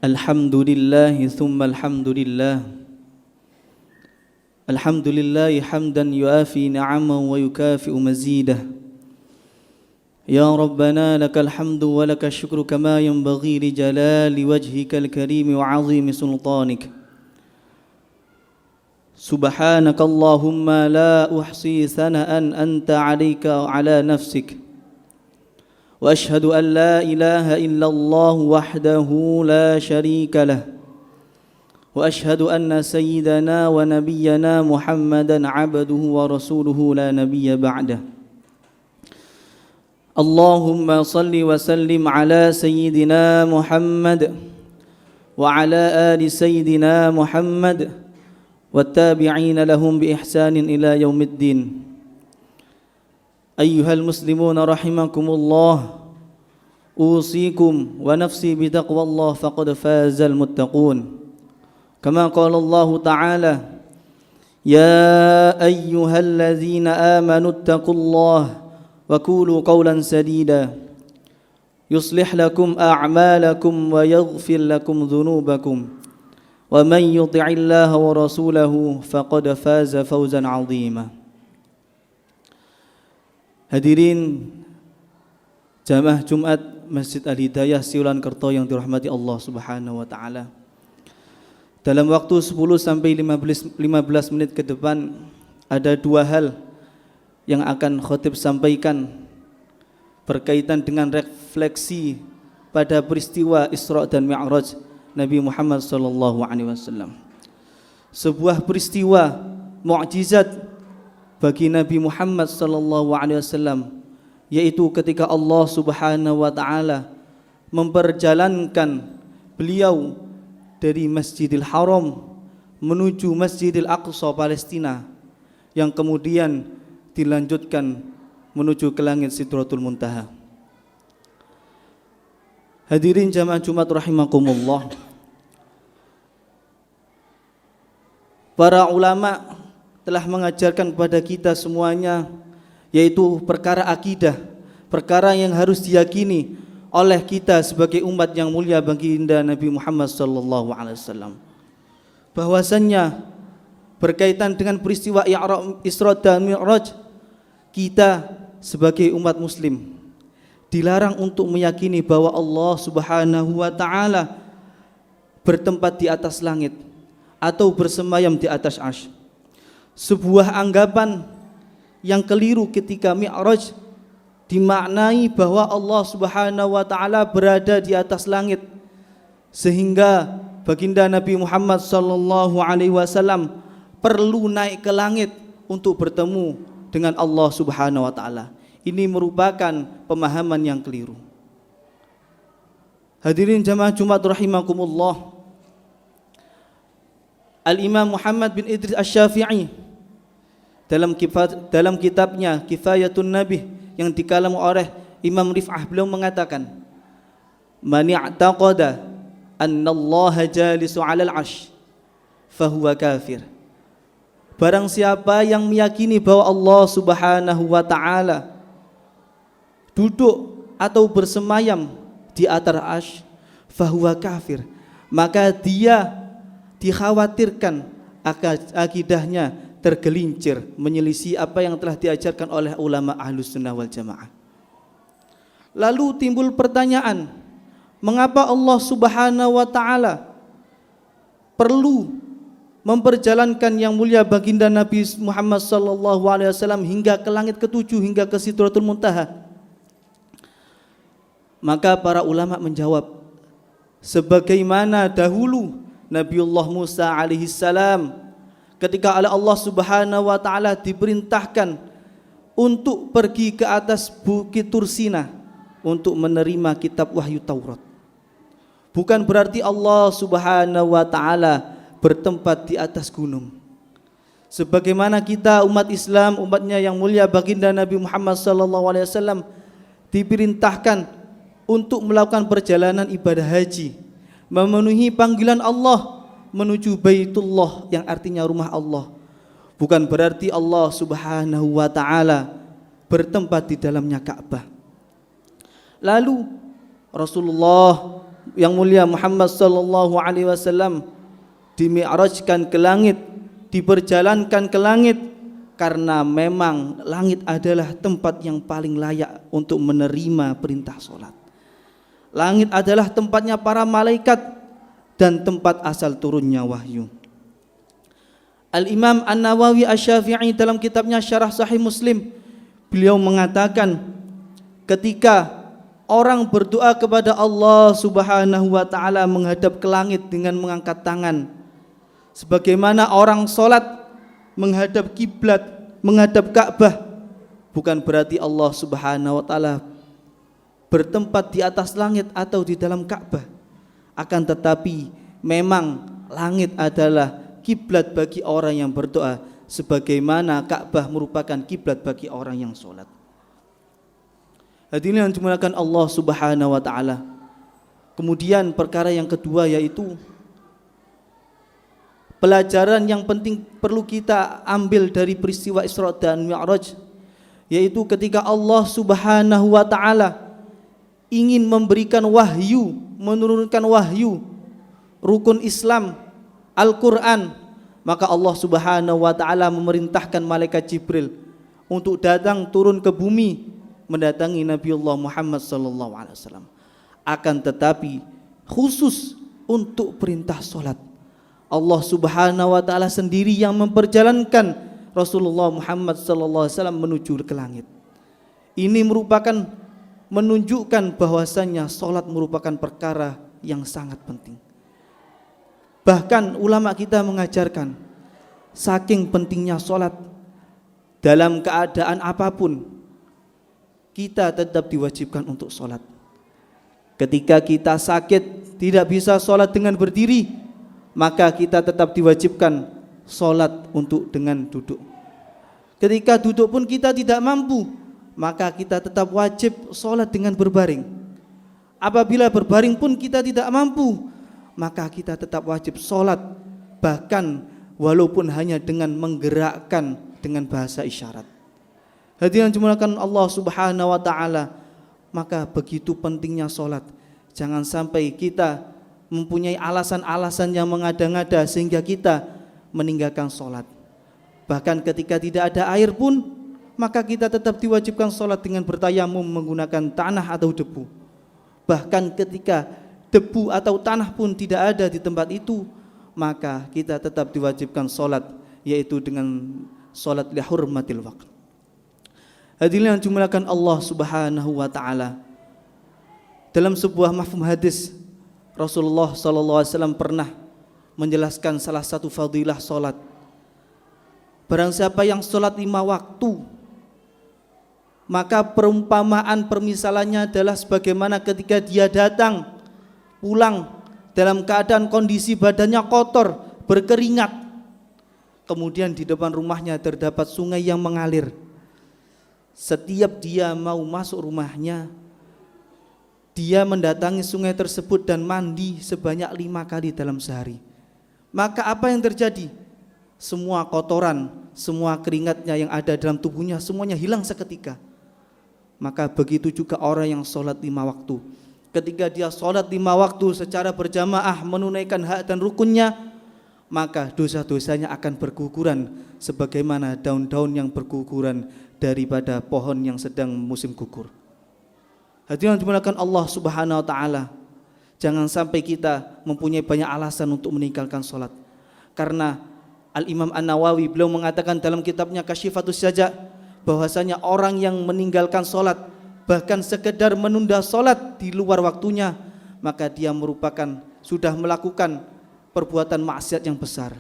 Alhamdulillah thumma alhamdulillah. Alhamdulillah hamdan yuafi ni'amahu wa yukafi'u mazidah. Ya Rabbana lakal hamdu wa lakal syukru kama yanbaghi li jalali wajhikal karim wa 'azimi sultanik. Subhanaka Allahumma la uhsi thana'an anta 'alaika wa 'ala nafsik. Wa ashhadu an la ilaha illallah wahdahu la sharika lah. Wa ashhadu anna sayyidana wa nabiyyana Muhammadan 'abduhu wa rasuluhu la nabiyya ba'dah. Allahumma salli wa sallim ala sayyidina Muhammad wa ala ali sayyidina Muhammad wattabi'ina lahum bi ihsanin ila yaumiddin. Ayyuhal muslimuna rahimakumullah, usikum wa nafsi bitaqwallah faqad fazal muttaqun. Kama qala Allah Ta'ala, ya ayyuhallazina amanu ittaqullaha wa qulu qawlan sadida yuslih lakum a'malakum wa yaghfir lakum dhunubakum wa man yuti'illaha wa rasulahu faqad faza fawzan 'azima. Hadirin jamaah Jumat Masjid Al-Hidayah Siulan Kerto yang dirahmati Allah Subhanahu wa taala. Dalam waktu 10 sampai 15 menit ke depan ada dua hal yang akan khotib sampaikan berkaitan dengan refleksi pada peristiwa Isra dan Mi'raj Nabi Muhammad sallallahu alaihi wasallam. Sebuah peristiwa mukjizat bagi Nabi Muhammad sallallahu alaihi wasallam, yaitu ketika Allah Subhanahu wa taala memperjalankan beliau dari Masjidil Haram menuju Masjidil Aqsa Palestina, yang kemudian dilanjutkan menuju ke langit Sidratul Muntaha. Hadirin jamaah Jumat rahimakumullah, para ulama telah mengajarkan kepada kita semuanya, yaitu perkara akidah, perkara yang harus diyakini oleh kita sebagai umat yang mulia baginda Nabi Muhammad sallallahu alaihi wasallam, bahwasannya berkaitan dengan peristiwa Isra dan Mi'raj, kita sebagai umat muslim dilarang untuk meyakini bahwa Allah Subhanahu wa taala bertempat di atas langit atau bersemayam di atas arsy. Sebuah anggapan yang keliru ketika Mi'raj dimaknai bahwa Allah Subhanahu wa taala berada di atas langit, sehingga baginda Nabi Muhammad sallallahu alaihi wasallam perlu naik ke langit untuk bertemu dengan Allah Subhanahu wa taala. Ini merupakan pemahaman yang keliru. Hadirin jamaah Jumat rahimakumullah, Al-Imam Muhammad bin Idris Asy-Syafi'i dalam kitabnya Kifayatun Nabih yang dikalam oleh Imam Rif'ah, beliau mengatakan, man i'taqada anna Allah jalisu 'alal 'arsy fahuwa kafir. Barang siapa yang meyakini bahwa Allah Subhanahu wa taala duduk atau bersemayam di atas arsy, fahuwa kafir, maka dia dikhawatirkan akidahnya tergelincir menyelisih apa yang telah diajarkan oleh ulama Ahlus Sunnah wal Jamaah. Lalu timbul pertanyaan, mengapa Allah Subhanahu wa taala perlu memperjalankan yang mulia baginda Nabi Muhammad sallallahu alaihi wasallam hingga ke langit ketujuh, hingga ke Sidratul Muntaha? Maka para ulama menjawab, sebagaimana dahulu Nabiullah Musa alaihi salam ketika oleh Allah Subhanahu wa taala diperintahkan untuk pergi ke atas Bukit Tursina untuk menerima kitab wahyu Taurat. Bukan berarti Allah Subhanahu wa taala bertempat di atas gunung. Sebagaimana kita umat Islam, umatnya yang mulia baginda Nabi Muhammad sallallahu alaihi wasallam diperintahkan untuk melakukan perjalanan ibadah haji, memenuhi panggilan Allah menuju Baitullah yang artinya rumah Allah. Bukan berarti Allah Subhanahu wa taala bertempat di dalamnya Ka'bah. Lalu Rasulullah yang mulia Muhammad sallallahu alaihi wasallam dimi'rajkan ke langit, diperjalankan ke langit, karena memang langit adalah tempat yang paling layak untuk menerima perintah sholat. Langit adalah tempatnya para malaikat dan tempat asal turunnya wahyu. Al-Imam An-Nawawi Asy-Syafi'i dalam kitabnya Syarah Sahih Muslim, beliau mengatakan ketika orang berdoa kepada Allah Subhanahu wa taala menghadap ke langit dengan mengangkat tangan, sebagaimana orang salat menghadap kiblat, menghadap Ka'bah, bukan berarti Allah Subhanahu wa taala bertempat di atas langit atau di dalam Ka'bah. Akan tetapi memang langit adalah kiblat bagi orang yang berdoa, sebagaimana Ka'bah merupakan kiblat bagi orang yang salat. Hadirin yang dimuliakan Allah Subhanahu wa taala. Kemudian perkara yang kedua yaitu pelajaran yang penting perlu kita ambil dari peristiwa Isra dan Mi'raj, yaitu ketika Allah Subhanahu wa taala ingin memberikan wahyu, menurunkan wahyu, rukun Islam, Al-Quran, maka Allah Subhanahu wa taala memerintahkan malaikat Jibril untuk datang turun ke bumi mendatangi Nabiullah Muhammad sallallahu alaihi wasallam. Akan tetapi khusus untuk perintah salat, Allah Subhanahu wa taala sendiri yang memperjalankan Rasulullah Muhammad sallallahu alaihi wasallam menuju ke langit. Ini merupakan menunjukkan bahwasannya salat merupakan perkara yang sangat penting. Bahkan ulama kita mengajarkan saking pentingnya salat, dalam keadaan apapun kita tetap diwajibkan untuk salat. Ketika kita sakit tidak bisa salat dengan berdiri, maka kita tetap diwajibkan salat untuk dengan duduk. Ketika duduk pun kita tidak mampu, maka kita tetap wajib salat dengan berbaring. Apabila berbaring pun kita tidak mampu, maka kita tetap wajib salat, bahkan walaupun hanya dengan menggerakkan dengan bahasa isyarat. Hadirin dimuliakan Allah Subhanahu wa taala, maka begitu pentingnya salat. Jangan sampai kita mempunyai alasan-alasan yang mengada-ngada sehingga kita meninggalkan salat. Bahkan ketika tidak ada air pun, maka kita tetap diwajibkan salat dengan bertayamum menggunakan tanah atau debu. Bahkan ketika debu atau tanah pun tidak ada di tempat itu, maka kita tetap diwajibkan salat, yaitu dengan salat li hurmatil waqt. Hadirin yang dimuliakan Allah Subhanahu wa taala, dalam sebuah mafhum hadis Rasulullah sallallahu alaihi wasallam pernah menjelaskan salah satu fadilah salat. Barang siapa yang salat 5 waktu, maka perumpamaan permisalannya adalah sebagaimana ketika dia datang pulang dalam keadaan kondisi badannya kotor, berkeringat, kemudian di depan rumahnya terdapat sungai yang mengalir. Setiap dia mau masuk rumahnya, dia mendatangi sungai tersebut dan mandi sebanyak 5 kali dalam sehari. Maka apa yang terjadi? Semua kotoran, semua keringatnya yang ada dalam tubuhnya semuanya hilang seketika. Maka begitu juga orang yang sholat 5 waktu. Ketika dia sholat 5 waktu secara berjamaah menunaikan hak dan rukunnya, maka dosa-dosanya akan berguguran sebagaimana daun-daun yang berguguran daripada pohon yang sedang musim gugur. Hadirin yang dimuliakan Allah Subhanahu wa taala, jangan sampai kita mempunyai banyak alasan untuk meninggalkan salat. Karena Al-Imam An-Nawawi beliau mengatakan dalam kitabnya Kasyifatus Syajaa bahwasanya orang yang meninggalkan salat, bahkan sekedar menunda salat di luar waktunya, maka dia merupakan sudah melakukan perbuatan maksiat yang besar.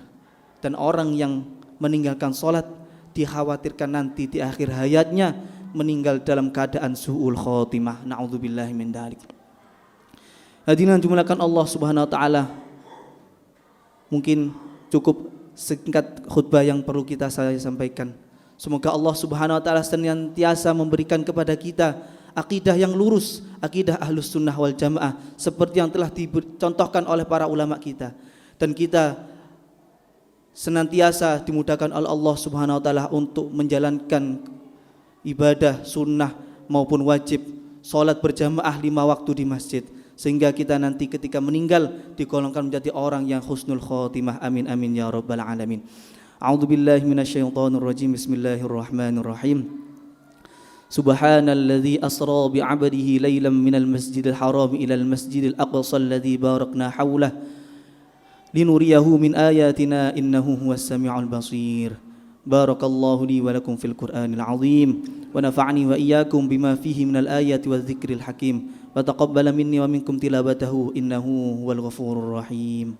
Dan orang yang meninggalkan salat dikhawatirkan nanti di akhir hayatnya meninggal dalam keadaan su'ul khotimah. Na'udzubillahi min dzalik. Hadirin dimuliakan Allah Subhanahu wa taala, mungkin cukup singkat khutbah yang perlu saya sampaikan. Semoga Allah Subhanahu wa taala senantiasa memberikan kepada kita akidah yang lurus, akidah Ahlus Sunnah wal Jamaah seperti yang telah dicontohkan oleh para ulama kita, dan kita senantiasa dimudahkan oleh Allah Subhanahu wa taala untuk menjalankan ibadah sunnah maupun wajib, salat berjamaah 5 waktu di masjid, sehingga kita nanti ketika meninggal digolongkan menjadi orang yang husnul khotimah. Amin amin ya rabbal alamin. A'udzubillahi minasyaitonir rajim. Bismillahirrahmanirrahim. Subhanalladzi asra bi'abdihi lailan minal masjidil haram ilal masjidil aqsa alladzi barakna haulah linuriyahu min ayatina innahu huwas samiul basir. Barakallahu li wa lakum fil Qur'anil azim wa nafa'ani wa iyyakum bima fihi minal ayati wadh-dhikril hakim wa taqabbala minni wa minkum tilawatahu innahu huwal ghafurur rahim.